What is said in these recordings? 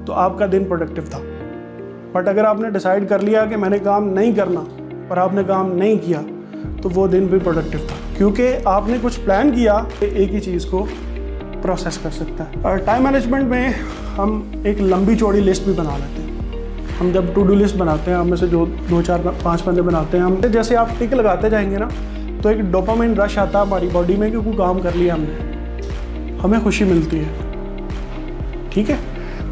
तो आपका दिन प्रोडक्टिव था। बट अगर आपने डिसाइड कर लिया कि मैंने काम नहीं करना और आपने काम नहीं किया, तो वो दिन भी प्रोडक्टिव था, क्योंकि आपने कुछ प्लान किया, एक ही चीज़ को प्रोसेस कर सकता है। और टाइम मैनेजमेंट में हम एक लंबी चौड़ी लिस्ट भी बना लेते हैं। हम जब टू डू लिस्ट बनाते हैं, हम में से जो 2 4 5 बंदे बनाते हैं, हम जैसे आप टिक लगाते जाएंगे ना, तो एक डोपामाइन रश आता है हमारी बॉडी में कि कोई काम कर लिया हमने, हमें खुशी मिलती है। ठीक है,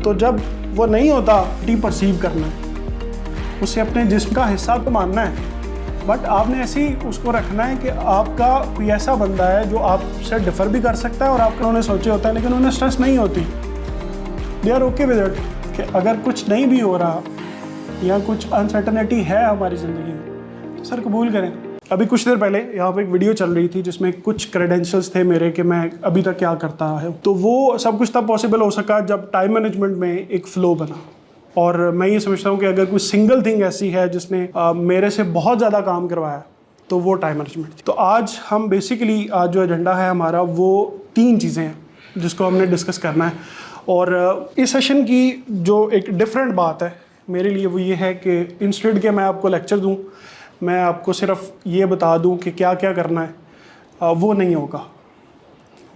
तो जब वो नहीं होता, परसीव करना है, उसे अपने जिस्म का हिस्सा तो मानना है, बट आपने ऐसे ही उसको रखना है कि आपका कोई ऐसा बंदा है जो आपसे डिफर भी कर सकता है और आपको उन्होंने सोचे होता है, लेकिन उन्हें स्ट्रेस नहीं होती। They are okay with it कि अगर कुछ नहीं भी हो रहा या कुछ अनसर्टनिटी है हमारी ज़िंदगी में, तो सर कबूल करें। अभी कुछ देर पहले यहाँ पे एक वीडियो चल रही थी जिसमें कुछ क्रेडेंशियल्स थे मेरे कि मैं अभी तक क्या करता है, तो वो सब कुछ तब पॉसिबल हो सका जब टाइम मैनेजमेंट में एक फ़्लो बना। और मैं ये समझता हूँ कि अगर कोई सिंगल थिंग ऐसी है जिसने मेरे से बहुत ज़्यादा काम करवाया, तो वो टाइम मैनेजमेंट थी। तो आज हम बेसिकली, आज जो एजेंडा है हमारा, वो 3 चीज़ें हैं जिसको हमने डिस्कस करना है। और इस सेशन की जो एक डिफरेंट बात है मेरे लिए, वो ये है कि इंस्टेड के मैं आपको लेक्चर दूँ, मैं आपको सिर्फ ये बता दूं कि क्या क्या करना है, वो नहीं होगा।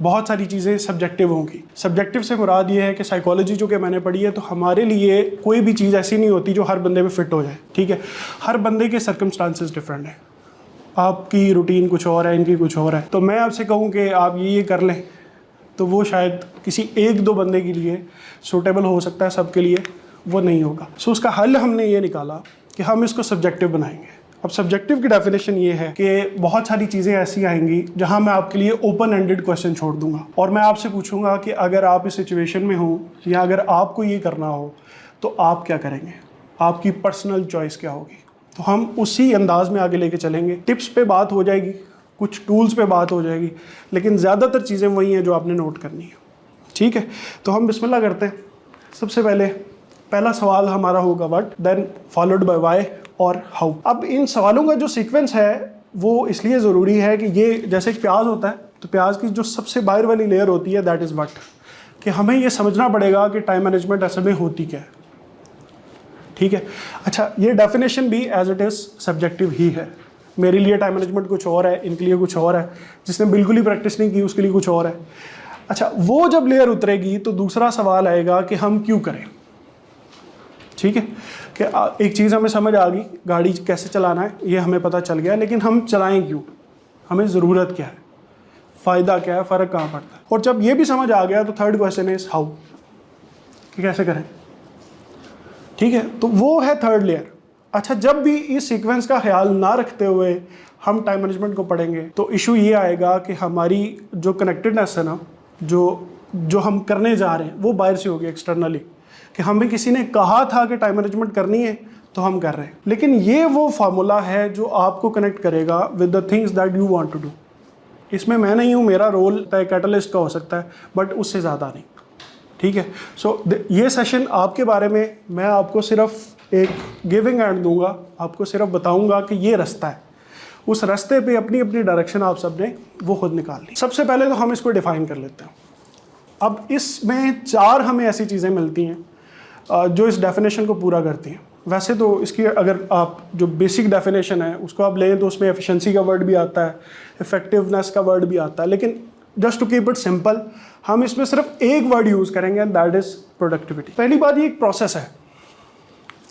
बहुत सारी चीज़ें सब्जेक्टिव होंगी। सब्जेक्टिव से मुराद ये है कि साइकोलॉजी जो कि मैंने पढ़ी है, तो हमारे लिए कोई भी चीज़ ऐसी नहीं होती जो हर बंदे में फिट हो जाए। ठीक है, हर बंदे के सर्कमस्टांसेस डिफरेंट हैं। आपकी रूटीन कुछ और है, इनकी कुछ और है। तो मैं आपसे कहूँ कि आप ये कर लें, तो वो शायद किसी 1-2 बंदे के लिए सूटेबल हो सकता है, सबके लिए वो नहीं होगा। सो उसका हल हमने ये निकाला कि हम इसको सब्जेक्टिव बनाएंगे। अब सब्जेक्टिव की डेफिनेशन ये है कि बहुत सारी चीज़ें ऐसी आएंगी जहां मैं आपके लिए ओपन एंडेड क्वेश्चन छोड़ दूंगा और मैं आपसे पूछूंगा कि अगर आप इस सिचुएशन में हो या अगर आपको ये करना हो तो आप क्या करेंगे, आपकी पर्सनल चॉइस क्या होगी। तो हम उसी अंदाज में आगे लेके चलेंगे। टिप्स पे बात हो जाएगी, कुछ टूल्स पे बात हो जाएगी, लेकिन ज़्यादातर चीज़ें वही हैं जो आपने नोट करनी है। ठीक है, तो हम बिस्मिल्लाह करते हैं। सबसे पहला सवाल हमारा होगा what, then followed by why और हाउ। अब इन सवालों का जो सीक्वेंस है वो इसलिए ज़रूरी है कि ये जैसे एक प्याज होता है, तो प्याज की जो सबसे बाहर वाली लेयर होती है दैट इज़ व्हाट, कि हमें ये समझना पड़ेगा कि टाइम मैनेजमेंट असल में होती क्या है। ठीक है, अच्छा, ये डेफिनेशन भी एज इट इज़ सब्जेक्टिव ही है। मेरे लिए टाइम मैनेजमेंट कुछ और है, इनके लिए कुछ और है, जिसने बिल्कुल ही प्रैक्टिस नहीं की उसके लिए कुछ और है। अच्छा, वो जब लेयर उतरेगी तो दूसरा सवाल आएगा कि हम क्यों करें। ठीक है, कि एक चीज़ हमें समझ आ गई, गाड़ी कैसे चलाना है ये हमें पता चल गया, लेकिन हम चलाएं क्यों, हमें ज़रूरत क्या है, फ़ायदा क्या है, फ़र्क कहाँ पड़ता है। और जब ये भी समझ आ गया तो थर्ड क्वेश्चन इज़ हाउ, कि कैसे करें। ठीक है, तो वो है थर्ड लेयर। अच्छा, जब भी इस सीक्वेंस का ख्याल ना रखते हुए हम टाइम मैनेजमेंट को पढ़ेंगे तो इशू ये आएगा कि हमारी जो कनेक्टेडनेस है ना, जो हम करने जा रहे हैं वो बाहर से होगी, एक्सटर्नली, कि हमें किसी ने कहा था कि टाइम मैनेजमेंट करनी है तो हम कर रहे हैं। लेकिन ये वो फार्मूला है जो आपको कनेक्ट करेगा with the things that you want to do. इसमें मैं नहीं हूँ, मेरा रोल कैटलिस्ट का हो सकता है, बट उससे ज़्यादा नहीं। ठीक है, सो ये सेशन आपके बारे में, मैं आपको सिर्फ एक गिविंग हैंड दूंगा, आपको सिर्फ बताऊंगा कि ये रास्ता है, उस रास्ते पे अपनी अपनी डायरेक्शन आप सब ने वो खुद निकाल ली। सबसे पहले तो हम इसको डिफाइन कर लेते हैं। अब इसमें 4 हमें ऐसी चीज़ें मिलती हैं जो इस डेफिनेशन को पूरा करती हैं। वैसे तो इसकी अगर आप जो बेसिक डेफिनेशन है उसको आप लें तो उसमें एफिशिएंसी का वर्ड भी आता है, इफेक्टिवनेस का वर्ड भी आता है, लेकिन just to keep it simple हम इसमें सिर्फ एक वर्ड यूज़ करेंगे एंड दैट इज़ प्रोडक्टिविटी। पहली बात, ये एक प्रोसेस है,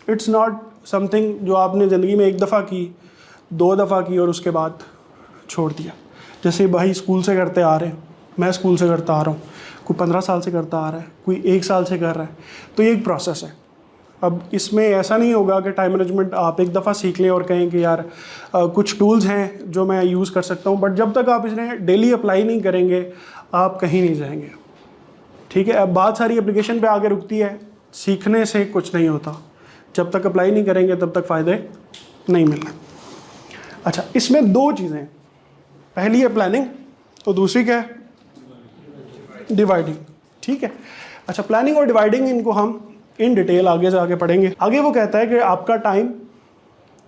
इट्स नॉट समथिंग जो आपने ज़िंदगी में 1 दफ़ा की, 2 दफ़ा की और उसके बाद छोड़ दिया। जैसे भाई स्कूल से करते आ रहे हैं, मैं स्कूल से करता आ रहा हूँ, कोई 15 साल से करता आ रहा है, कोई 1 साल से कर रहा है, तो ये एक प्रोसेस है। अब इसमें ऐसा नहीं होगा कि टाइम मैनेजमेंट आप 1 दफ़ा सीख लें और कहें कि यार कुछ टूल्स हैं जो मैं यूज़ कर सकता हूँ, बट जब तक आप इन्हें डेली अप्लाई नहीं करेंगे आप कहीं नहीं जाएंगे। ठीक है, अब बात सारी एप्लीकेशन पे आके रुकती है, सीखने से कुछ नहीं होता, जब तक अप्लाई नहीं करेंगे तब तक फ़ायदे नहीं मिलने। अच्छा, इसमें 2 चीज़ें, पहली है प्लानिंग और दूसरी क्या है, डिवाइडिंग। ठीक है, अच्छा, प्लानिंग और डिवाइडिंग इनको हम इन डिटेल आगे जाके पढ़ेंगे। आगे वो कहता है कि आपका टाइम,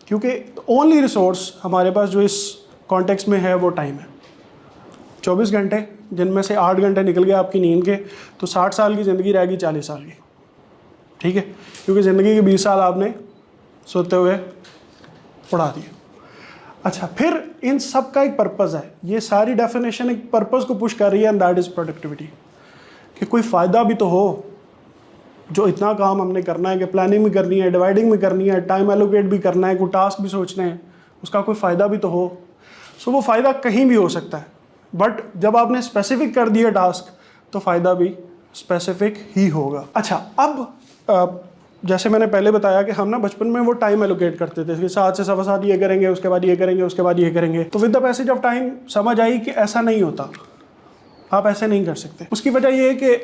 क्योंकि ओनली रिसोर्स हमारे पास जो इस कॉन्टेक्स्ट में है वो टाइम है। 24 घंटे जिनमें से 8 घंटे निकल गए आपकी नींद के, तो 60 साल की ज़िंदगी रहेगी 40 साल की। ठीक है, क्योंकि ज़िंदगी के 20 साल आपने सोते हुए उड़ा दिए। अच्छा, फिर इन सब का एक पर्पज़ है, ये सारी डेफिनेशन एक पर्पज़ को पुश कर रही है, एंड दैट इज़ प्रोडक्टिविटी, कि कोई फ़ायदा भी तो हो। जो इतना काम हमने करना है कि प्लानिंग भी करनी है, डिवाइडिंग भी करनी है, टाइम एलोकेट भी करना है, कोई टास्क भी सोचने हैं, उसका कोई फ़ायदा भी तो हो। सो वो फ़ायदा कहीं भी हो सकता है, बट जब आपने स्पेसिफिक कर दिया टास्क तो फ़ायदा भी स्पेसिफिक ही होगा। अच्छा, अब जैसे मैंने पहले बताया कि हम ना बचपन में वो टाइम एलोकेट करते थे कि 7 से 7:15 ये करेंगे, उसके बाद ये करेंगे, उसके बाद ये करेंगे। तो with the passage of time समझ आई कि ऐसा नहीं होता, आप ऐसे नहीं कर सकते। उसकी वजह ये है कि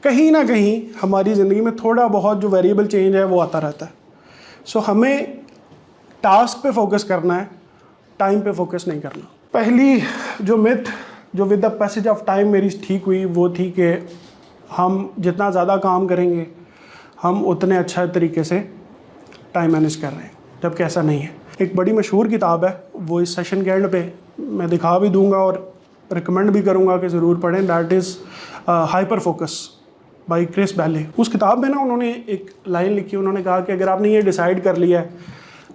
कहीं ना कहीं हमारी ज़िंदगी में थोड़ा बहुत जो वेरिएबल चेंज है वो आता रहता है। सो हमें टास्क पे फोकस करना है, टाइम पे फोकस नहीं करना। पहली जो मिथ जो with the passage of time मेरी ठीक हुई वो थी कि हम जितना ज़्यादा काम करेंगे हम उतने अच्छा तरीके से टाइम मैनेज कर रहे हैं, जबकि ऐसा नहीं है। एक बड़ी मशहूर किताब है, वो इस सेशन के एंड पे मैं दिखा भी दूंगा और रिकमेंड भी करूंगा कि ज़रूर पढ़ें, that is hyper focus by Chris Bailey. उस किताब में ना उन्होंने एक लाइन लिखी, उन्होंने कहा कि अगर आपने ये डिसाइड कर लिया है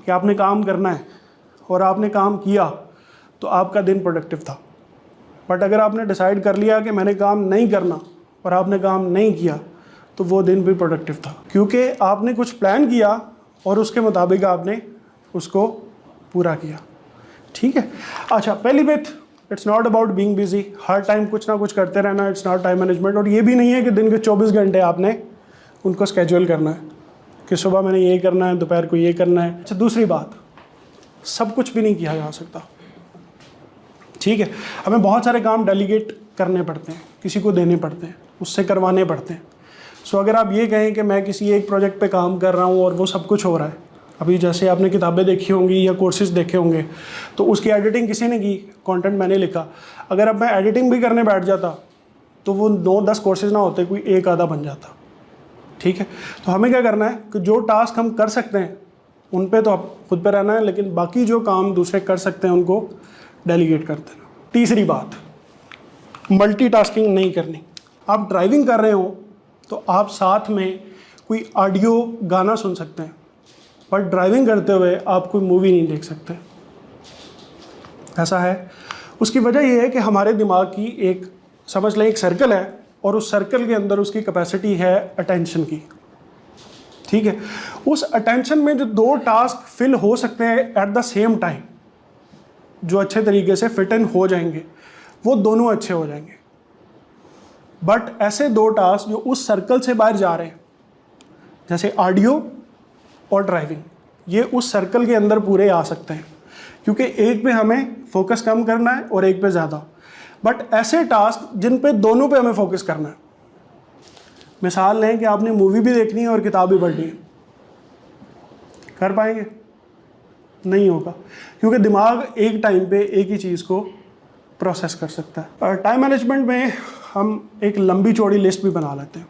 कि आपने काम करना है और आपने काम किया तो आपका दिन प्रोडक्टिव था। बट अगर आपने डिसाइड कर लिया कि मैंने काम नहीं करना और आपने काम नहीं किया तो वो दिन भी प्रोडक्टिव था, क्योंकि आपने कुछ प्लान किया और उसके मुताबिक आपने उसको पूरा किया। ठीक है। अच्छा, पहली बात, it's not about being busy, her time कुछ ना कुछ करते रहना, इट्स नॉट टाइम मैनेजमेंट। और ये भी नहीं है कि दिन के 24 घंटे आपने उनको स्केड्यूल करना है कि सुबह मैंने ये करना है, दोपहर को ये करना है। अच्छा, दूसरी बात, सब कुछ भी नहीं किया जा सकता। ठीक है, हमें बहुत सारे काम डेलीगेट करने पड़ते हैं, किसी को देने पड़ते हैं, उससे करवाने पड़ते हैं। सो अगर आप ये कहें कि मैं किसी एक प्रोजेक्ट पे काम कर रहा हूँ और वो सब कुछ हो रहा है, अभी जैसे आपने किताबें देखी होंगी या कोर्सेज देखे होंगे, तो उसकी एडिटिंग किसी ने की, कंटेंट मैंने लिखा। अगर अब मैं एडिटिंग भी करने बैठ जाता तो वो 9-10 कोर्सेज ना होते, कोई एक आधा बन जाता। ठीक है, तो हमें क्या करना है कि जो टास्क हम कर सकते हैं उन पे तो आप खुद पे रहना है, लेकिन बाकी जो काम दूसरे कर सकते हैं उनको डेलीगेट कर देना। तीसरी बात, मल्टीटास्किंग नहीं करनी। आप ड्राइविंग कर रहे हो तो आप साथ में कोई ऑडियो गाना सुन सकते हैं, पर ड्राइविंग करते हुए आप कोई मूवी नहीं देख सकते। ऐसा है। उसकी वजह यह है कि हमारे दिमाग की एक, समझ लें, एक सर्कल है और उस सर्कल के अंदर उसकी कैपेसिटी है अटेंशन की। ठीक है, उस अटेंशन में जो 2 टास्क फिल हो सकते हैं एट द सेम टाइम, जो अच्छे तरीके से फिट इन हो जाएंगे, वो दोनों अच्छे हो जाएंगे। बट ऐसे 2 टास्क जो उस सर्कल से बाहर जा रहे हैं, जैसे ऑडियो और ड्राइविंग, ये उस सर्कल के अंदर पूरे आ सकते हैं, क्योंकि एक पे हमें फोकस कम करना है और एक पे ज़्यादा। बट ऐसे टास्क जिन पे दोनों पे हमें फोकस करना है, मिसाल लें कि आपने मूवी भी देखनी है और किताब भी पढ़नी है, कर पाएंगे? नहीं होगा, क्योंकि दिमाग एक टाइम पे एक ही चीज़ को प्रोसेस कर सकता है। और टाइम मैनेजमेंट में हम एक लंबी चौड़ी लिस्ट भी बना लेते हैं।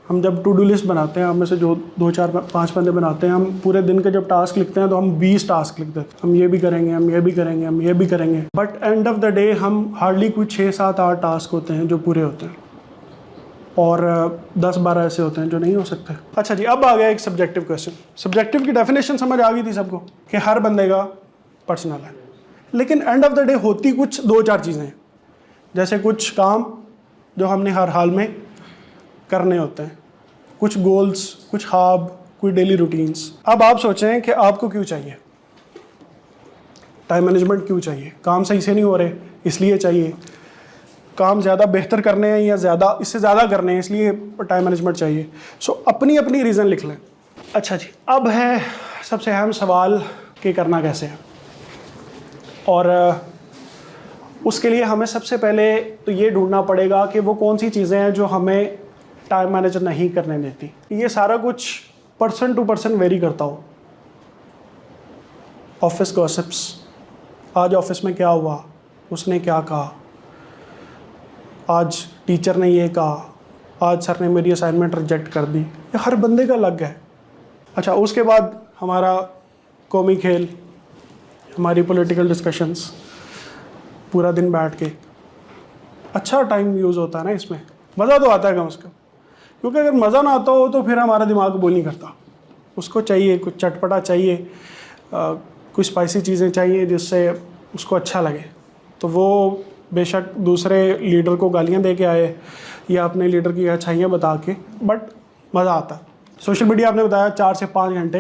हम जब टू डू लिस्ट बनाते हैं, हम में से जो 2, 4, 5 बंदे बनाते हैं, हम पूरे दिन के जब टास्क लिखते हैं तो हम 20 टास्क लिख देते हैं। हम ये भी करेंगे, हम ये भी करेंगे, हम ये भी करेंगे, but end of the day हम हार्डली कुछ 6, 7, 8 टास्क होते हैं जो पूरे होते हैं, और 10, 12 ऐसे होते हैं जो नहीं हो सकते। अच्छा जी, अब आ गया एक सब्जेक्टिव क्वेश्चन। सब्जेक्टिव की डेफिनेशन समझ आ गई थी सबको कि हर बंदे का पर्सनल है, लेकिन एंड ऑफ द डे होती कुछ 2-4 चीज़ें हैं। जैसे कुछ काम जो हमने हर हाल में करने होते हैं, कुछ गोल्स, कुछ ख्वाब, कोई डेली रूटीन्स। अब आप सोचें कि आपको क्यों चाहिए टाइम मैनेजमेंट, क्यों चाहिए? काम सही से नहीं हो रहे इसलिए चाहिए, काम ज़्यादा बेहतर करने हैं या ज़्यादा इससे ज़्यादा करने हैं इसलिए टाइम मैनेजमेंट चाहिए। सो अपनी अपनी रीज़न लिख लें। अच्छा जी, अब है सबसे अहम सवाल कि करना कैसे है, और उसके लिए हमें सबसे पहले तो ये ढूंढना पड़ेगा कि वो कौन सी चीज़ें हैं जो हमें टाइम मैनेज नहीं करने देती। ये सारा कुछ पर्सन टू पर्सन वेरी करता हो। ऑफिस गॉसिप्स, आज ऑफिस में क्या हुआ, उसने क्या कहा, आज टीचर ने ये कहा, आज सर ने मेरी असाइनमेंट रिजेक्ट कर दी, ये हर बंदे का अलग है। अच्छा, उसके बाद हमारा कौमी खेल, हमारी पॉलिटिकल डिस्कशंस, पूरा दिन बैठ के, अच्छा टाइम यूज़ होता है ना इसमें, मज़ा तो आता है कम से कम। क्योंकि अगर मज़ा ना आता हो तो फिर हमारा दिमाग कबूल नहीं करता। उसको चाहिए कुछ चटपटा चाहिए, कुछ स्पाइसी चीज़ें चाहिए जिससे उसको अच्छा लगे। तो वो बेशक दूसरे लीडर को गालियाँ दे के आए या अपने लीडर की अच्छाइयाँ बता के, बट मज़ा आता। सोशल मीडिया आपने बताया 4 से 5 घंटे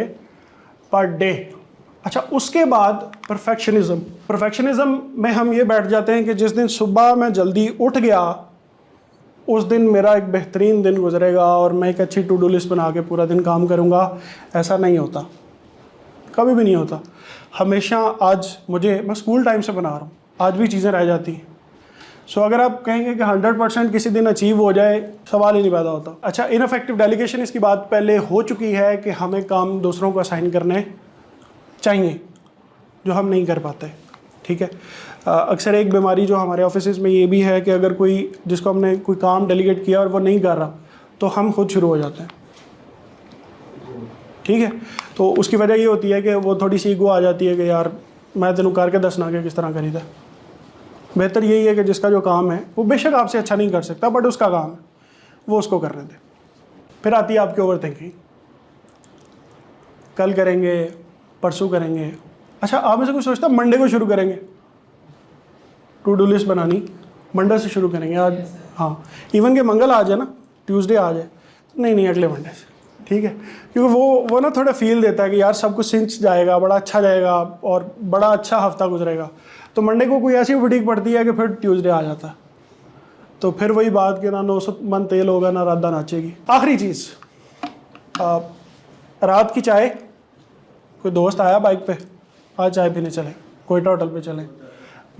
पर डे। अच्छा, उसके बाद परफेक्शनिज़म में हम ये बैठ जाते हैं कि जिस दिन सुबह मैं जल्दी उठ गया उस दिन मेरा एक बेहतरीन दिन गुजरेगा और मैं एक अच्छी टू डू लिस्ट बना के पूरा दिन काम करूँगा। ऐसा नहीं होता, कभी भी नहीं होता। हमेशा मैं स्कूल टाइम से बना रहा हूँ, आज भी चीज़ें रह जाती हैं। सो अगर आप कहेंगे कि 100% किसी दिन अचीव हो जाए, सवाल ही नहीं पैदा होता। अच्छा, इनफेक्टिव डेलीगेशन, इसकी बात पहले हो चुकी है कि हमें काम दूसरों को असाइन करने चाहिए जो हम नहीं कर पाते। ठीक है, अक्सर एक बीमारी जो हमारे ऑफिस में ये भी है कि अगर जिसको हमने कोई काम डेलीगेट किया और वो नहीं कर रहा तो हम खुद शुरू हो जाते हैं। ठीक है, तो उसकी वजह ये होती है कि वो थोड़ी सी ईगो आ जाती है कि यार मैं तेनों करके दसना कि किस तरह करी था। बेहतर यही है कि जिसका जो काम है वो बेशक आपसे अच्छा नहीं कर सकता, बट उसका काम है वो उसको करने दे। फिर आती है आपकी ओवर थिंकिंग, कल करेंगे, परसों करेंगे। अच्छा, आप में से कुछ सोचता मंडे को शुरू करेंगे टू डू लिस्ट बनानी, मंडे से शुरू करेंगे आज, हाँ इवन के मंगल आ जाए ना, ट्यूसडे आ जाए, नहीं अगले मंडे से। ठीक है, क्योंकि वो ना थोड़ा फील देता है कि यार सब कुछ सिंच जाएगा, बड़ा अच्छा जाएगा और बड़ा अच्छा हफ्ता गुजरेगा। तो मंडे को कोई ऐसी फटीक पड़ती है कि फिर ट्यूसडे आ जाता है। तो फिर वही बात कि ना 900 मन तेल होगा ना राधा नाचेगी। आखिरी चीज़, रात की चाय, कोई दोस्त आया बाइक पे, आज चाय पीने चले, कोयटा होटल पे चले,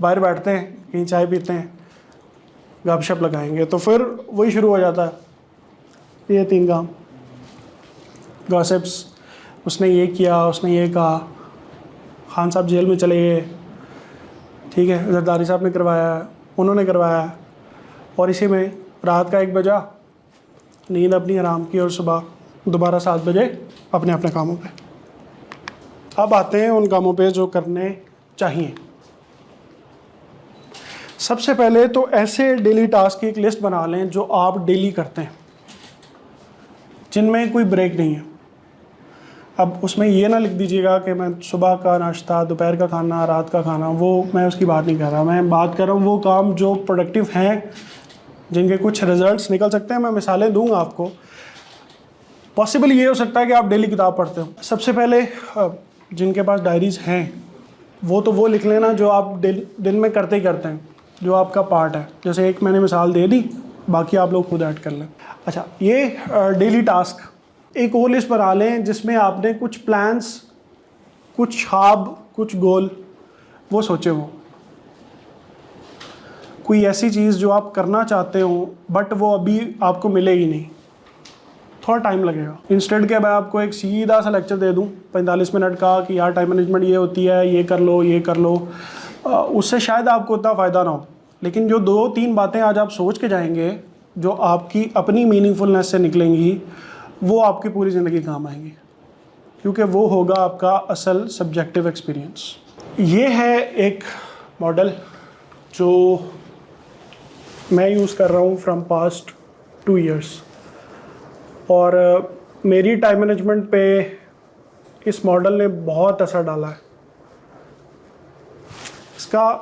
बाहर बैठते हैं कहीं चाय पीते हैं, गपशप लगाएंगे। तो फिर वही शुरू हो जाता है ये 3 काम, गॉसिप्स, उसने ये किया, उसने ये कहा, खान साहब जेल में चले गए, ठीक है, जरदारी साहब ने करवाया, उन्होंने करवाया, और इसी में रात का 1 बजा, नींद अपनी आराम की, और सुबह दोबारा 7 बजे अपने अपने कामों पे। अब आते हैं उन कामों पे जो करने चाहिए। सबसे पहले तो ऐसे डेली टास्क की एक लिस्ट बना लें जो आप डेली करते हैं, जिनमें कोई ब्रेक नहीं है। अब उसमें ये ना लिख दीजिएगा कि मैं सुबह का नाश्ता, दोपहर का खाना, रात का खाना, वो मैं उसकी बात नहीं कर रहा। मैं बात कर रहा हूँ वो काम जो प्रोडक्टिव हैं, जिनके कुछ रिजल्ट्स निकल सकते हैं। मैं मिसालें दूंगा आपको। पॉसिबल ये हो सकता है कि आप डेली किताब पढ़ते हो। सबसे पहले जिनके पास डायरीज़ हैं वो लिख लेना जो आप दिन में करते ही करते हैं, जो आपका पार्ट है। जैसे एक मैंने मिसाल दे दी, बाकी आप लोग खुद ऐड कर लें। अच्छा, ये डेली टास्क एक और लिस्ट बना लें जिसमें आपने कुछ प्लान्स, कुछ ख्वाब, कुछ गोल वो सोचे हो, कोई ऐसी चीज़ जो आप करना चाहते हो बट वो अभी आपको मिलेगी नहीं, थोड़ा टाइम लगेगा। इंस्टेड के मैं आपको एक सीधा सा लेक्चर दे दूं 45 मिनट का कि यार टाइम मैनेजमेंट ये होती है, ये कर लो, ये कर लो, उससे शायद आपको उतना फ़ायदा ना हो। लेकिन जो 2-3 बातें आज आप सोच के जाएंगे जो आपकी अपनी मीनिंगफुलनेस से निकलेंगी, वो आपकी पूरी ज़िंदगी काम आएंगी, क्योंकि वो होगा आपका असल सब्जेक्टिव एक्सपीरियंस। ये है एक मॉडल जो मैं यूज़ कर रहा हूँ फ्रॉम पास्ट 2 ईयर्स, और मेरी टाइम मैनेजमेंट पे इस मॉडल ने बहुत असर डाला है। इसका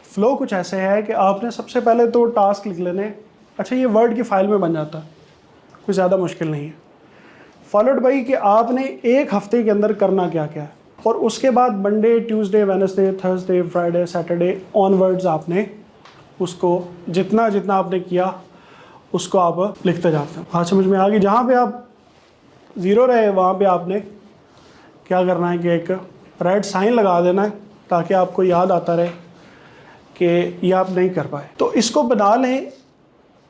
फ़्लो कुछ ऐसे है कि आपने सबसे पहले तो टास्क लिख लेने। अच्छा, ये वर्ड की फ़ाइल में बन जाता है, कुछ ज़्यादा मुश्किल नहीं है। फॉलोड बाई कि आपने एक हफ्ते के अंदर करना क्या क्या है, और उसके बाद Monday, Tuesday, Wednesday, Thursday, Friday, Saturday onwards आपने उसको जितना जितना आपने किया उसको आप लिखते जाते हैं। हाँ, समझ में आ गई। जहाँ पे आप 0 रहे वहाँ पे आपने क्या करना है कि एक रेड साइन लगा देना है, ताकि आपको याद आता रहे कि ये आप नहीं कर पाए। तो इसको बना लें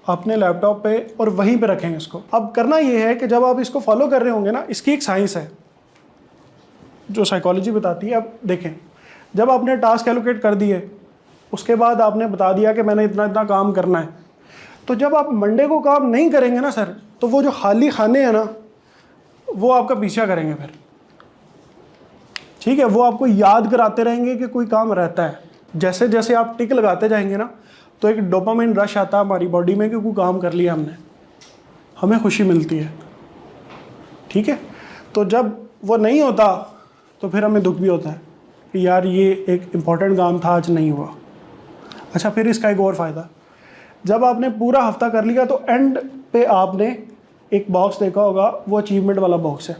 अपने लैपटॉप पे और वहीं पे रखें इसको। अब करना ये है कि जब आप इसको फॉलो कर रहे होंगे ना, इसकी एक साइंस है जो साइकोलॉजी बताती है। अब देखें, जब आपने टास्क एलोकेट कर दिए, उसके बाद आपने बता दिया कि मैंने इतना इतना काम करना है, तो जब आप मंडे को काम नहीं करेंगे ना सर, तो वो जो खाली खाने हैं ना, वो आपका पीछा करेंगे फिर। ठीक है, वो आपको याद कराते रहेंगे कि कोई काम रहता है। जैसे जैसे आप टिक लगाते जाएंगे ना, तो एक डोपामाइन रश आता है हमारी बॉडी में कि कोई काम कर लिया हमने, हमें खुशी मिलती है, ठीक है। तो जब वो नहीं होता तो फिर हमें दुख भी होता है कि यार ये एक इम्पॉर्टेंट काम था, आज नहीं हुआ। अच्छा, फिर इसका एक और फ़ायदा, जब आपने पूरा हफ्ता कर लिया तो एंड पे आपने एक बॉक्स देखा होगा, वो अचीवमेंट वाला बॉक्स है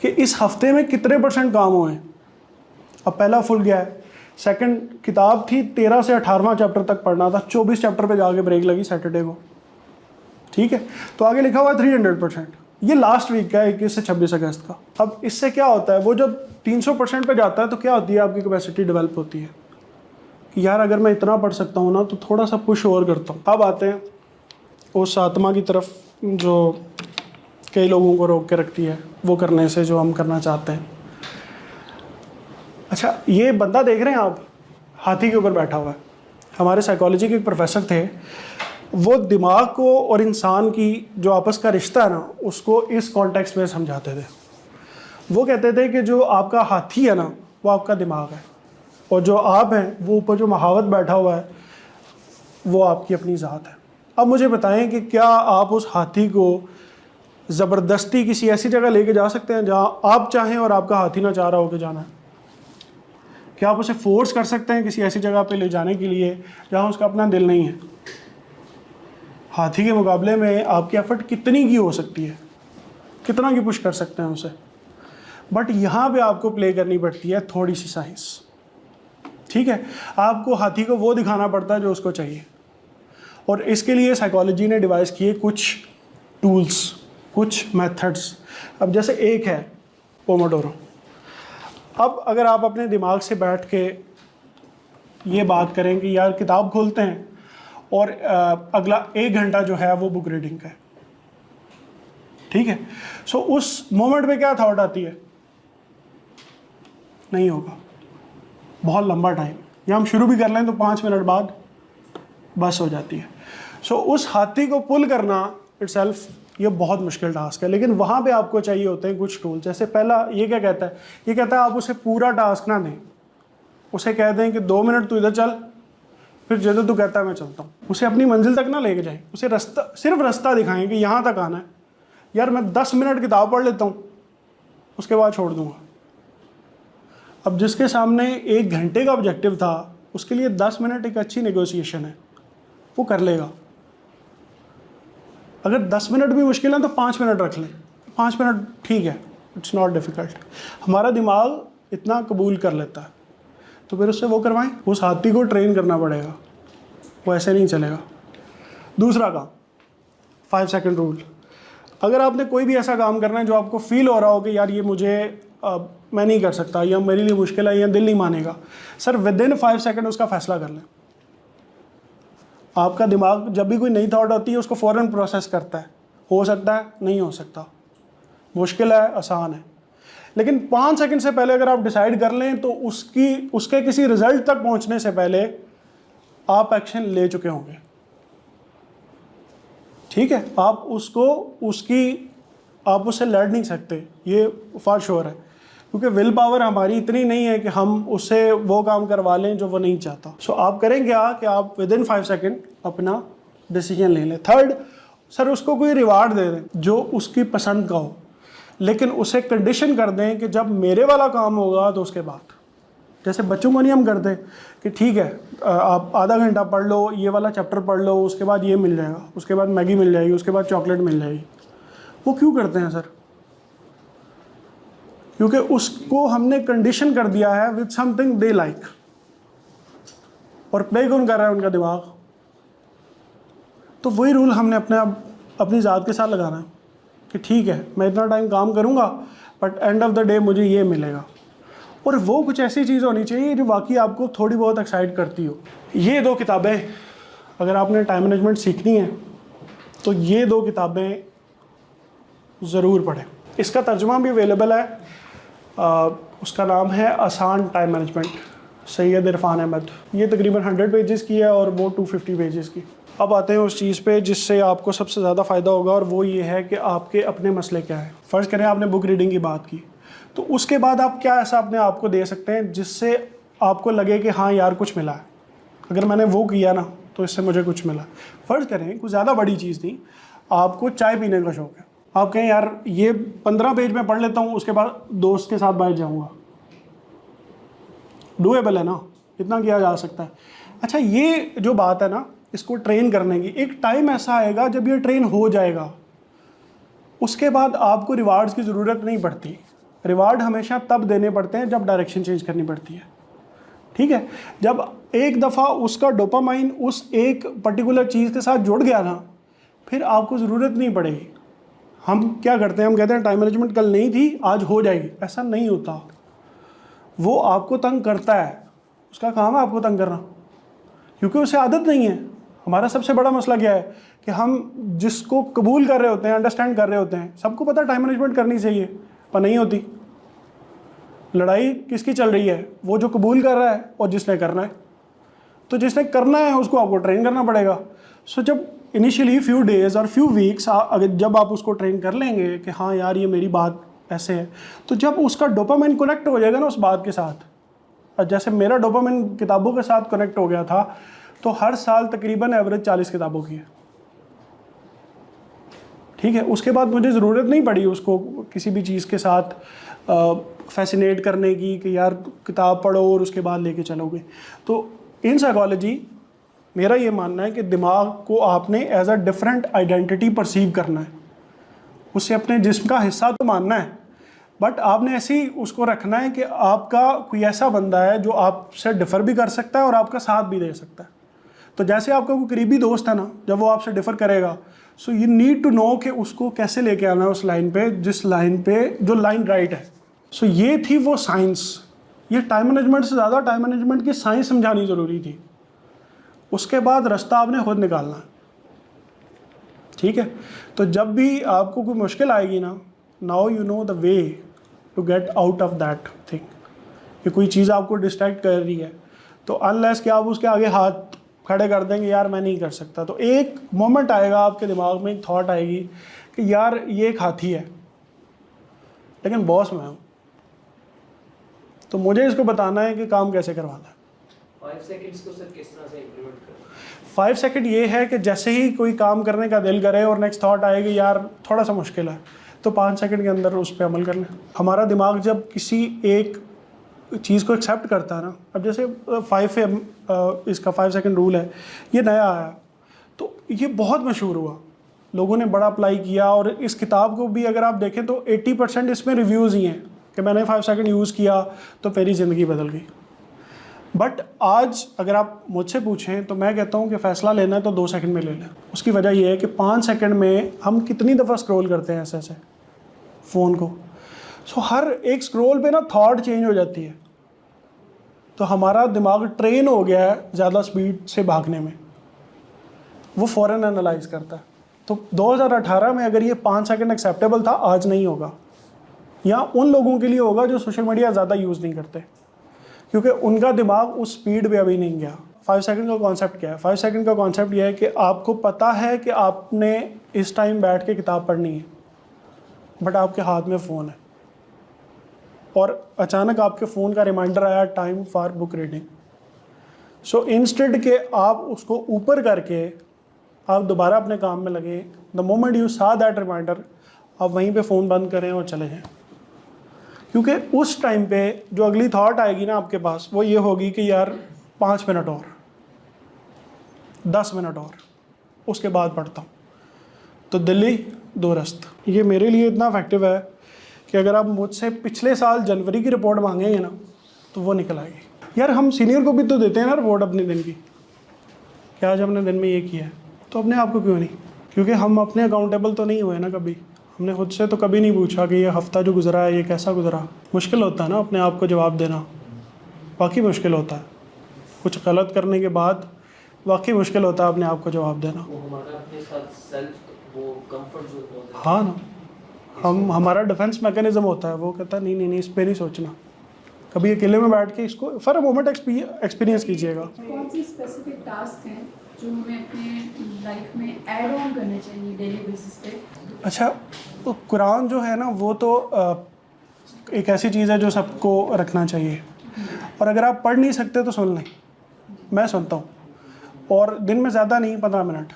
कि इस हफ्ते में कितने % काम हुए हैं। अब पहला फुल गया है, सेकंड किताब थी 13 से 18वां चैप्टर तक पढ़ना था, 24 चैप्टर पे जाके ब्रेक लगी सैटरडे को, ठीक है। तो आगे लिखा हुआ है 300%। ये लास्ट वीक का है, 21 से 26 अगस्त का। अब इससे क्या होता है, वो जब 300% पे जाता है तो क्या होती है, आपकी कैपेसिटी डेवलप होती है कि यार अगर मैं इतना पढ़ सकता हूँ ना तो थोड़ा सा पुश और करता हूँ। अब आते हैं उस आत्मा की तरफ जो कई लोगों को रोक के रखती है वो करने से जो हम करना चाहते हैं। अच्छा, ये बंदा देख रहे हैं आप, हाथी के ऊपर बैठा हुआ है। हमारे साइकोलॉजी के एक प्रोफेसर थे, वो दिमाग को और इंसान की जो आपस का रिश्ता है ना, उसको इस कॉन्टेक्स्ट में समझाते थे। वो कहते थे कि जो आपका हाथी है ना, वो आपका दिमाग है, और जो आप हैं वो ऊपर जो महावत बैठा हुआ है वो आपकी अपनी ज़ात है। अब मुझे बताएं कि क्या आप उस हाथी को ज़बरदस्ती किसी ऐसी जगह लेके जा सकते हैं जहाँ आप चाहें और आपका हाथी ना चाह रहा हो कि जाना है? क्या आप उसे फोर्स कर सकते हैं किसी ऐसी जगह पे ले जाने के लिए जहाँ उसका अपना दिल नहीं है? हाथी के मुकाबले में आपकी एफर्ट कितनी की हो सकती है, कितना की पुश कर सकते हैं उसे, बट यहाँ पे आपको प्ले करनी पड़ती है थोड़ी सी साइंस, ठीक है। आपको हाथी को वो दिखाना पड़ता है जो उसको चाहिए, और इसके लिए साइकोलॉजी ने डिवाइस किए कुछ टूल्स, कुछ मेथड्स। अब जैसे एक है पोमोडोरो। अब अगर आप अपने दिमाग से बैठ के ये बात करें कि यार किताब खोलते हैं और अगला 1 घंटा जो है वो बुक रीडिंग का है, ठीक है। सो उस मोमेंट पे क्या थॉट आती है? नहीं होगा, बहुत लंबा टाइम, या हम शुरू भी कर लें तो 5 मिनट बाद बस हो जाती है। सो उस हाथी को पुल करना इटसेल्फ ये बहुत मुश्किल टास्क है, लेकिन वहाँ पे आपको चाहिए होते हैं कुछ टूल। जैसे पहला ये क्या कहता है, ये कहता है आप उसे पूरा टास्क ना दें, उसे कह दें कि 2 मिनट तू इधर चल, फिर जब तू कहता है मैं चलता हूँ। उसे अपनी मंजिल तक ना लेके जाएं, उसे रास्ता, सिर्फ रास्ता दिखाएं कि यहाँ तक आना है। यार मैं 10 मिनट किताब पढ़ लेता हूँ, उसके बाद छोड़ दूँगा। अब जिसके सामने 1 घंटे का ऑब्जेक्टिव था, उसके लिए 10 मिनट एक अच्छी नेगोशिएशन है, वो कर लेगा। अगर 10 मिनट भी मुश्किल है तो 5 मिनट रख लें, 5 मिनट ठीक है, इट्स नॉट डिफ़िकल्ट। हमारा दिमाग इतना कबूल कर लेता है, तो फिर उससे वो करवाएं। उस हाथी को ट्रेन करना पड़ेगा, वो ऐसे नहीं चलेगा। दूसरा काम, 5 सेकंड रूल। अगर आपने कोई भी ऐसा काम करना है जो आपको फील हो रहा हो कि यार ये मुझे मैं नहीं कर सकता, या मेरे लिए मुश्किल है, या दिल नहीं मानेगा, सर विद इन 5 सेकंड उसका फैसला कर लें। आपका दिमाग जब भी कोई नई थॉट आती है उसको फ़ौरन प्रोसेस करता है, हो सकता है, नहीं हो सकता, मुश्किल है, आसान है। लेकिन 5 सेकंड से पहले अगर आप डिसाइड कर लें तो उसके किसी रिजल्ट तक पहुंचने से पहले आप एक्शन ले चुके होंगे, ठीक है। आप उससे लड़ नहीं सकते, ये फॉर श्योर है, क्योंकि विल पावर हमारी इतनी नहीं है कि हम उससे वो काम करवा लें जो वो नहीं चाहता। सो आप करें क्या कि आप विद इन 5 सेकंड अपना डिसीजन ले लें। थर्ड, सर उसको कोई रिवार्ड दे दें जो उसकी पसंद का हो, लेकिन उसे कंडीशन कर दें कि जब मेरे वाला काम होगा तो उसके बाद। जैसे बच्चों को नहीं हम करते कि ठीक है आप आधा घंटा पढ़ लो, ये वाला चैप्टर पढ़ लो, उसके बाद ये मिल जाएगा, उसके बाद मैगी मिल जाएगी, उसके बाद चॉकलेट मिल जाएगी। वो क्यों करते हैं सर? क्योंकि उसको हमने कंडीशन कर दिया है विद समथिंग दे लाइक। और प्ले कौन कर रहा है? उनका दिमाग। तो वही रूल हमने अपनी ज़ात के साथ लगाना है कि ठीक है मैं इतना टाइम काम करूँगा, but end of the day मुझे ये मिलेगा। और वो कुछ ऐसी चीज़ होनी चाहिए जो बाकी आपको थोड़ी बहुत एक्साइट करती हो। ये 2 किताबें अगर आपने टाइम मैनेजमेंट सीखनी है तो ये 2 किताबें ज़रूर पढ़ें। इसका तर्जुमा भी अवेलेबल है, उसका नाम है आसान टाइम मैनेजमेंट, सैयद इरफान अहमद। ये तकरीबन 100 पेजेस की है और वो 250 पेजेस की। अब आते हैं उस चीज़ पे जिससे आपको सबसे ज़्यादा फ़ायदा होगा, और वो ये है कि आपके अपने मसले क्या हैं। फ़र्ज़ करें आपने बुक रीडिंग की बात की, तो उसके बाद आप क्या ऐसा अपने आप को दे सकते हैं जिससे आपको लगे कि हाँ यार कुछ मिला है, अगर मैंने वो किया ना तो इससे मुझे कुछ मिला। फ़र्ज़ करें कुछ ज़्यादा बड़ी चीज़ नहीं, आपको चाय पीने का शौक है, आप कहें यार ये 15 पेज में पढ़ लेता हूँ, उसके बाद दोस्त के साथ बाहर जाऊँगा, डूएबल है ना, इतना किया जा सकता है। अच्छा, ये जो बात है ना, इसको ट्रेन करने की, एक टाइम ऐसा आएगा जब ये ट्रेन हो जाएगा, उसके बाद आपको रिवार्ड्स की ज़रूरत नहीं पड़ती। रिवार्ड हमेशा तब देने पड़ते हैं जब डायरेक्शन चेंज करनी पड़ती है, ठीक है। जब एक दफ़ा उसका डोपामाइन उस एक पर्टिकुलर चीज़ के साथ जुड़ गया ना, फिर आपको ज़रूरत नहीं पड़ेगी। हम क्या करते हैं, हम कहते हैं टाइम मैनेजमेंट कल नहीं थी, आज हो जाएगी, ऐसा नहीं होता। वो आपको तंग करता है, उसका काम है आपको तंग करना, क्योंकि उसे आदत नहीं है। हमारा सबसे बड़ा मसला क्या है कि हम जिसको कबूल कर रहे होते हैं, अंडरस्टैंड कर रहे होते हैं, सबको पता है टाइम मैनेजमेंट करनी चाहिए, पर नहीं होती। लड़ाई किसकी चल रही है, वो जो कबूल कर रहा है और जिसने करना है। तो जिसने करना है उसको आपको ट्रेन करना पड़ेगा। सो जब इनिशियली फ्यू डेज़ और फ्यू वीक्स अगर जब आप उसको ट्रेन कर लेंगे कि हाँ यार ये मेरी बात ऐसे है, तो जब उसका डोपामाइन कनेक्ट हो जाएगा ना उस बात के साथ, जैसे मेरा डोपामाइन किताबों के साथ कनेक्ट हो गया था, तो हर साल तकरीबन एवरेज 40 किताबों की है, ठीक है। उसके बाद मुझे ज़रूरत नहीं पड़ी उसको किसी भी चीज़ के साथ फैसिनेट करने की कि यार किताब पढ़ो और उसके बाद लेके चलोगे। तो इन साइकोलॉजी मेरा ये मानना है कि दिमाग को आपने as a different identity perceive करना है, उससे अपने जिस्म का हिस्सा तो मानना है, बट आपने ऐसे ही उसको रखना है कि आपका कोई ऐसा बंदा है जो आपसे डिफ़र भी कर सकता है और आपका साथ भी दे सकता है। तो जैसे आपका कोई करीबी दोस्त है ना, जब वो आपसे डिफ़र करेगा, so you need to know कि उसको कैसे लेके आना है उस लाइन पे, जिस लाइन पे जो लाइन राइट है। सो ये थी वो साइंस। ये टाइम मैनेजमेंट से ज़्यादा टाइम मैनेजमेंट की साइंस समझानी ज़रूरी थी। उसके बाद रास्ता आपने खुद निकालना है, ठीक है। तो जब भी आपको कोई मुश्किल आएगी ना, now you know the way to get out of that thing, कि कोई चीज़ आपको डिस्ट्रैक्ट कर रही है, तो अनलेस कि आप उसके आगे हाथ खड़े कर देंगे यार मैं नहीं कर सकता, तो एक मोमेंट आएगा आपके दिमाग में, एक थॉट आएगी कि यार ये एक हाथी है लेकिन बॉस मैं हूँ, तो मुझे इसको बताना है कि काम कैसे करवाना है। 5 सेकंड्स को सर किस तरह से इंप्लीमेंट करें? 5 सेकंड ये है कि जैसे ही कोई काम करने का दिल करे और नेक्स्ट थॉट आएगी यार थोड़ा सा मुश्किल है, तो 5 सेकंड के अंदर उस पर अमल कर लें। हमारा दिमाग जब किसी एक चीज़ को एक्सेप्ट करता है ना, अब जैसे 5 सेकंड रूल है, ये नया आया, तो ये बहुत मशहूर हुआ, लोगों ने बड़ा अप्लाई किया, और इस किताब को भी अगर आप देखें तो 80% इसमें रिव्यूज़ ही हैं कि मैंने 5 सेकंड यूज़ किया तो मेरी ज़िंदगी बदल गई। बट आज अगर आप मुझसे पूछें तो मैं कहता हूँ कि फ़ैसला लेना है तो 2 सेकंड में ले लें। उसकी वजह यह है कि 5 सेकंड में हम कितनी दफ़ा स्क्रॉल करते हैं ऐसे फ़ोन को। सो हर एक स्क्रॉल पे ना थॉट चेंज हो जाती है, तो हमारा दिमाग ट्रेन हो गया है ज़्यादा स्पीड से भागने में, वो फ़ौरन एनालाइज करता है। तो 2018 में अगर ये 5 सेकंड एक्सेप्टेबल था, आज नहीं होगा, या उन लोगों के लिए होगा जो सोशल मीडिया ज़्यादा यूज़ नहीं करते, क्योंकि उनका दिमाग उस स्पीड पे अभी नहीं गया। 5 सेकंड का कॉन्सेप्ट क्या है? 5 सेकंड का कॉन्सेप्ट यह है कि आपको पता है कि आपने इस टाइम बैठ के किताब पढ़नी है, बट आपके हाथ में फ़ोन है और अचानक आपके फ़ोन का रिमाइंडर आया time for book reading. So instead के आप उसको ऊपर करके आप दोबारा अपने काम में लगे, द मोमेंट यू सा दैट रिमाइंडर, आप वहीं पे फ़ोन बंद करें और चले जाएं, क्योंकि उस टाइम पे जो अगली थॉट आएगी ना आपके पास, वो ये होगी कि यार 5 मिनट और, 10 मिनट और, उसके बाद पढ़ता हूँ। तो दिल्ली दूरस्त ये मेरे लिए इतना इफेक्टिव है कि अगर आप मुझसे पिछले साल जनवरी की रिपोर्ट मांगेंगे ना, तो वो निकल आएगी। यार हम सीनियर को भी तो देते हैं ना रिपोर्ट अपने दिन की, कि आज हमने दिन में ये किया है, तो अपने आप को क्यों नहीं? क्योंकि हम अपने अकाउंटेबल तो नहीं हुए ना कभी, हमने खुद से तो कभी नहीं पूछा कि ये हफ़्ता जो गुजरा है ये कैसा गुजरा। मुश्किल होता है ना अपने आप को जवाब देना, वाकई मुश्किल होता है, कुछ गलत करने के बाद वाकई मुश्किल होता है अपने आप को जवाब देना। वो हमारा अपने साथ सेल्फ वो कंफर्ट जोन होता है। हाँ ना, हमारा डिफेंस मैकेनिज्म होता है, वो कहता है नहीं इस पर नहीं सोचना। कभी अकेले में बैठ के इसको फॉर अ मोमेंट एक्सपीरियंस कीजिएगा। कौन सी स्पेसिफिक टास्क हैं जो हमें अपने लाइफ में ऐड ऑन करने चाहिए डेली बेसिस पे? अच्छा, तो कुरान जो है ना वो तो एक ऐसी चीज़ है जो सबको रखना चाहिए, और अगर आप पढ़ नहीं सकते तो सुन लें, मैं सुनता हूँ, और दिन में ज़्यादा नहीं 15 मिनट,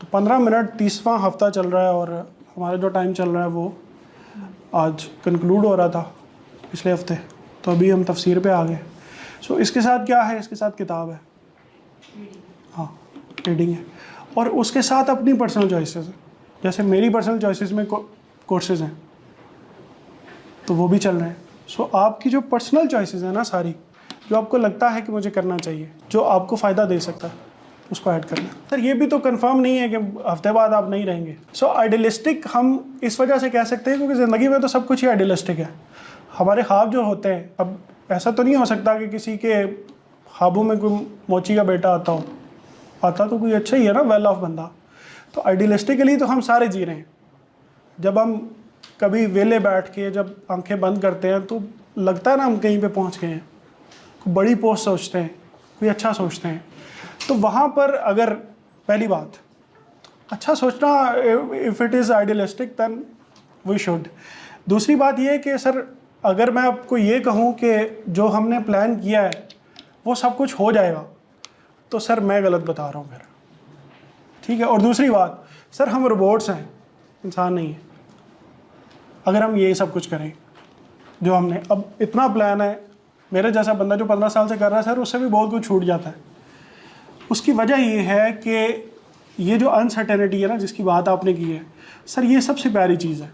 तो 15 मिनट 30वां हफ्ता चल रहा है और हमारा जो टाइम चल रहा है वो आज कंक्लूड हो रहा था पिछले हफ्ते, तो अभी हम तफसीर पे आ गए। सो इसके साथ क्या है, इसके साथ किताब है, हाँ रीडिंग है, और उसके साथ अपनी पर्सनल चॉइसेस है। जैसे मेरी पर्सनल चॉइसेस में कोर्सेज हैं तो वो भी चल रहे हैं। सो आपकी जो पर्सनल चॉइसेस है ना सारी, जो आपको लगता है कि मुझे करना चाहिए, जो आपको फ़ायदा दे सकता है, उसको ऐड करना। सर ये भी तो कंफर्म नहीं है कि हफ्ते बाद आप नहीं रहेंगे। सो आइडियलिस्टिक हम इस वजह से कह सकते हैं क्योंकि ज़िंदगी में तो सब कुछ ही आइडियलिस्टिक है। हमारे ख्वाब जो होते हैं, अब ऐसा तो नहीं हो सकता कि किसी के ख्वाबों में कोई मोची का बेटा आता तो कोई अच्छा ही है ना, वेल ऑफ बंदा। तो आइडियलिस्टिकली तो हम सारे जी रहे हैं। जब हम कभी वेले बैठ के जब आंखें बंद करते हैं तो लगता है ना हम कहीं पे पहुंच गए हैं, कोई बड़ी पोस्ट सोचते हैं, कोई अच्छा सोचते हैं। तो वहाँ पर अगर पहली बात अच्छा सोचना, if it is idealistic than we should. दूसरी बात ये है कि सर अगर मैं आपको ये कहूँ कि जो हमने प्लान किया है वो सब कुछ हो जाएगा, तो सर मैं गलत बता रहा हूँ फिर, ठीक है। और दूसरी बात सर, हम रोबोट्स हैं, इंसान नहीं है। अगर हम ये सब कुछ करें जो हमने, अब इतना प्लान है, मेरे जैसा बंदा जो 15 साल से कर रहा है सर, उससे भी बहुत कुछ छूट जाता है। उसकी वजह ये है कि ये जो अनसर्टेनिटी है ना जिसकी बात आपने की है सर, ये सबसे प्यारी चीज़ है,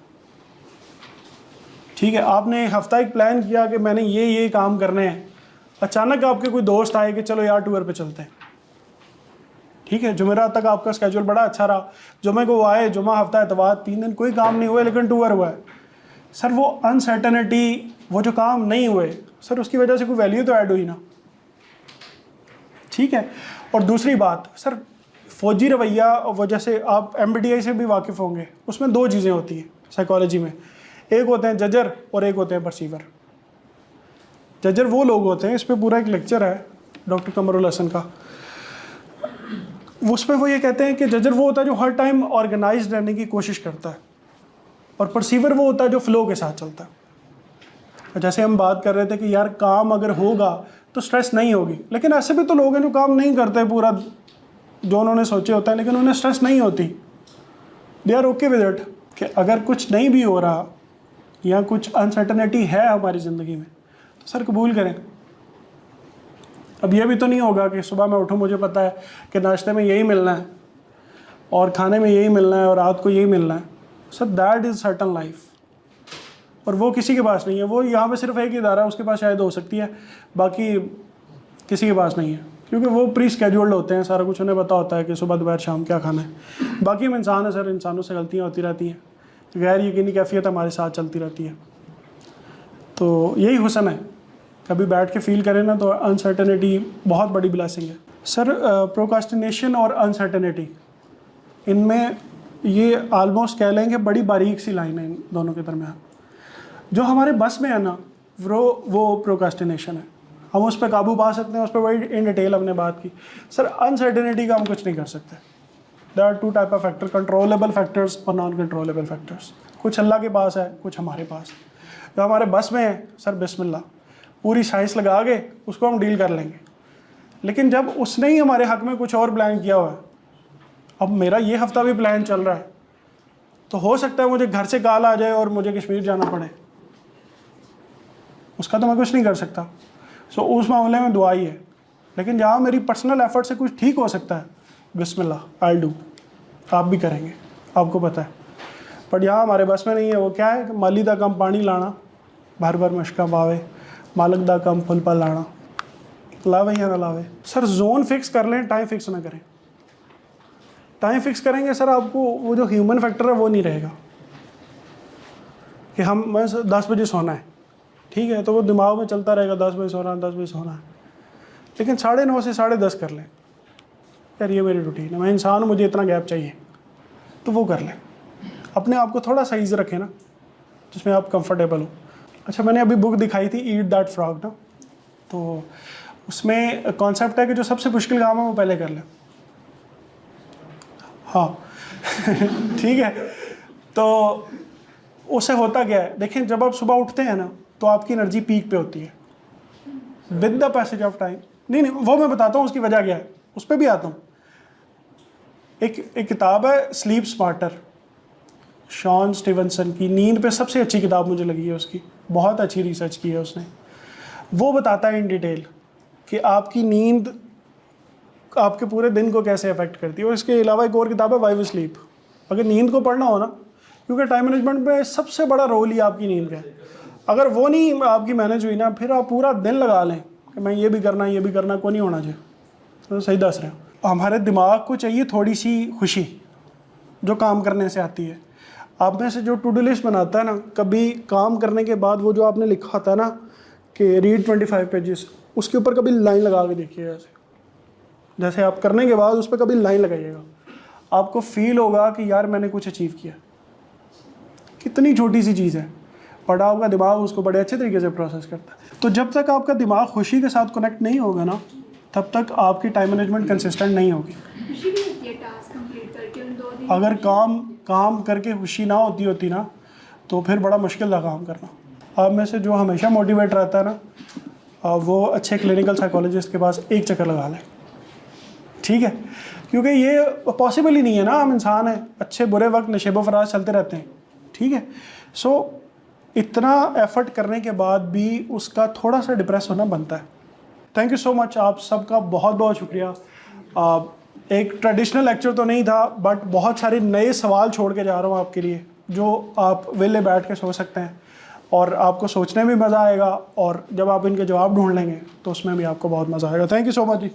ठीक है। आपने हफ्ता एक प्लान किया कि मैंने ये काम करने हैं, अचानक आपके कोई दोस्त आए कि चलो यार टूर पे चलते हैं, ठीक है। जुमेरात तक आपका स्केड्यूल बड़ा अच्छा रहा, जुमे को वो आए, जुमा हफ्ता इतवार 3 दिन कोई काम नहीं हुए लेकिन टूर हुआ है। सर वो अनसर्टेनिटी, वो जो काम नहीं हुए सर, उसकी वजह से कोई वैल्यू तो ऐड हुई ना, ठीक है। और दूसरी बात सर, फौजी रवैया, वो जैसे आप MBTI से भी वाकिफ़ होंगे, उसमें 2 चीज़ें होती हैं साइकोलॉजी में, एक होते हैं जजर और एक होते हैं परसीवर। जजर वो लोग होते हैं, इस पर पूरा एक लेक्चर है डॉक्टर कमरुल हसन का, उसमें वो ये कहते हैं कि जजर वो होता है जो हर टाइम ऑर्गेनाइज्ड रहने की कोशिश करता है, और परसीवर वो होता है जो फ्लो के साथ चलता है। जैसे हम बात कर रहे थे कि यार काम अगर होगा तो स्ट्रेस नहीं होगी, लेकिन ऐसे भी तो लोग हैं जो काम नहीं करते पूरा जो उन्होंने सोचे होता है, लेकिन उन्हें स्ट्रेस नहीं होती, they are okay with it. कि अगर कुछ नहीं भी हो रहा या कुछ अनसर्टनिटी है हमारी ज़िंदगी में तो सर कबूल करें। अब ये भी तो नहीं होगा कि सुबह मैं उठूँ, मुझे पता है कि नाश्ते में यही मिलना है और खाने में यही मिलना है और रात को यही मिलना है। Sir that is certain life, और वो किसी के पास नहीं है। वो यहाँ पे सिर्फ एक ही इदारा है, उसके पास शायद हो सकती है, बाकी किसी के पास नहीं है, क्योंकि वो प्री स्केड्यूल्ड होते हैं, सारा कुछ उन्हें पता होता है कि सुबह दोपहर शाम क्या खाना है। बाकी हम इंसान है सर, इंसानों से गलतियाँ होती रहती हैं, गैर यकीनी कैफियत हमारे साथ चलती रहती है। तो यही हुस्न है, कभी बैठ के फील करें ना तो अनसर्टेनिटी बहुत बड़ी ब्लेसिंग है। सर प्रोकास्टिनेशन और अनसर्टेनिटी, इनमें ये आलमोस्ट कह लेंगे बड़ी बारीक सी लाइन है इन दोनों के दरमियान। जो हमारे बस में है ना वो प्रोकास्टिनेशन है, हम उस पर काबू पा सकते हैं, उस पर बड़ी इन डिटेल हमने बात की। सर अनसर्टेनिटी का हम कुछ नहीं कर सकते। There are 2 type of factor, controllable factors और नॉन कंट्रोलेबल फैक्टर्स। कुछ अल्लाह के पास है, कुछ हमारे पास। जो हमारे बस में है सर, बिस्मिल्लाह, पूरी साइंस लगा के उसको हम डील कर लेंगे। लेकिन जब उसने ही हमारे हक़ में कुछ और प्लान किया हुआ है, अब मेरा ये हफ्ता भी प्लान चल रहा है, तो हो सकता है मुझे घर से कॉल आ जाए और मुझे कश्मीर जाना पड़े, उसका तो मैं कुछ नहीं कर सकता। सो उस मामले में दुआ ही है। लेकिन जहाँ मेरी पर्सनल एफर्ट से कुछ ठीक हो सकता है, बिस्मिल्लाह आई डू, आप भी करेंगे, आपको पता है। बट यहाँ हमारे बस में नहीं है। वो क्या है कि माली दा कम पानी लाना, भर भर मशका पावे, मालक दा कम फुल पर लाना, लावे या ना लावे। सर जोन फिक्स कर लें, टाइम फिक्स ना करें। टाइम फिक्स करेंगे सर, आपको वो जो ह्यूमन फैक्टर है वो नहीं रहेगा कि मैं 10 बजे सोना है, ठीक है, तो वो दिमाग में चलता रहेगा 10 बजे सोना है, 10 बजे सोना है। लेकिन 9:30 से 10:30 कर लें, यार ये मेरी रूटीन है, मैं इंसान हूँ, मुझे इतना गैप चाहिए, तो वो कर लें। अपने आप को थोड़ा सा ईज़ी रखें ना, जिसमें आप कंफर्टेबल हो। अच्छा, मैंने अभी बुक दिखाई थी ईट दैट फ्रॉग ना, तो उसमें कॉन्सेप्ट है कि जो सबसे मुश्किल काम है वो पहले कर लें। हाँ ठीक है, तो उससे होता क्या है, देखें, जब आप सुबह उठते हैं ना तो आपकी एनर्जी पीक पे होती है with the passage of time. नहीं वो मैं बताता हूँ उसकी वजह क्या है, उस पर भी आता हूँ। एक किताब है स्लीप स्मार्टर, शॉन स्टीवनसन की, नींद पे सबसे अच्छी किताब मुझे लगी है उसकी, बहुत अच्छी रिसर्च की है उसने। वो बताता है इन डिटेल कि आपकी नींद आपके पूरे दिन को कैसे अफेक्ट करती है। और इसके अलावा एक और किताब है वाई वी स्लीप। अगर नींद को पढ़ना हो ना, क्योंकि टाइम मैनेजमेंट में सबसे बड़ा रोल ही आपकी नींद का है। अगर वो नहीं आपकी मैनेज हुई ना, फिर आप पूरा दिन लगा लें कि मैं ये भी करना को नहीं होना चाहिए। तो सही दस रहे हो। हमारे दिमाग को चाहिए थोड़ी सी खुशी जो काम करने से आती है। आप में से जो टू डू लिस्ट बनाता है ना, कभी काम करने के बाद वो जो आपने लिखा होता है ना कि रीड 25 पेजेस, उसके ऊपर कभी लाइन लगा के देखिएगा। जैसे आप करने के बाद उस पर कभी लाइन लगाइएगा, आपको फील होगा कि यार मैंने कुछ अचीव किया। कितनी छोटी सी चीज़ है, बट आपका दिमाग उसको बड़े अच्छे तरीके से प्रोसेस करता है। तो जब तक आपका दिमाग खुशी के साथ कनेक्ट नहीं होगा ना, तब तक आपकी टाइम मैनेजमेंट कंसिस्टेंट नहीं होगी। खुशी भी होती है टास्क कंप्लीट करके उन 2 दिन। अगर काम करके खुशी ना होती ना, तो फिर बड़ा मुश्किल था काम करना। आप में से जो हमेशा मोटिवेट रहता है ना, वो अच्छे क्लिनिकल साइकोलॉजिस्ट के पास एक चक्कर लगा लें, ठीक है? क्योंकि ये पॉसिबल ही नहीं है ना, हम इंसान हैं, अच्छे बुरे वक्त नशेबो फराज चलते रहते हैं, ठीक है? सो इतना एफर्ट करने के बाद भी उसका थोड़ा सा डिप्रेस होना बनता है। थैंक यू सो मच, आप सबका बहुत बहुत शुक्रिया। एक ट्रेडिशनल लेक्चर तो नहीं था, बट बहुत सारे नए सवाल छोड़ के जा रहा हूँ आपके लिए, जो आप वेले बैठ के सोच सकते हैं और आपको सोचने में मज़ा आएगा, और जब आप इनके जवाब ढूंढ लेंगे तो उसमें भी आपको बहुत मज़ा आएगा। Thank you so much ji.